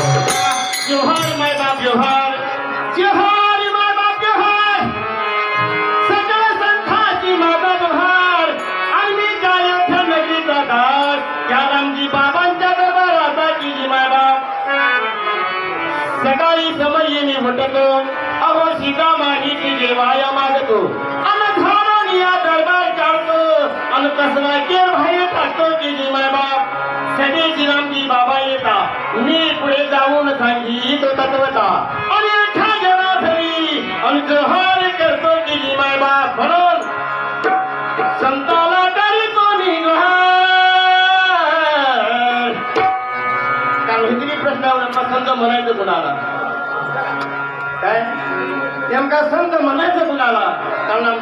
जोहार माय बाप जोहार जोहार माय बाप जोहार सगळ्या संतांची माझा जोहार आणि मी गायक नगरीचा दास त्या रामजी बाबांच्या दरबारासाठी जी माय बाप सकाळी समयी मी उठतो अहो सीता माहीची जेवाया मागतो आणि घालून या दरबार काढतो आणि कसला के बाहेर टाकतो की जी माय बाप सगळे श्रीरामजी बाबा येता मी पुढे जाऊन सांगित तत्वता आणि एका जरा धरी आणि जोहार करतो की जी माय बाप म्हणून संताला तरी कोणी जोहार कारण हिंदी प्रश्नावर संत म्हणायचं कुणाला काय नेमका संत म्हणायचं कुणाला कारण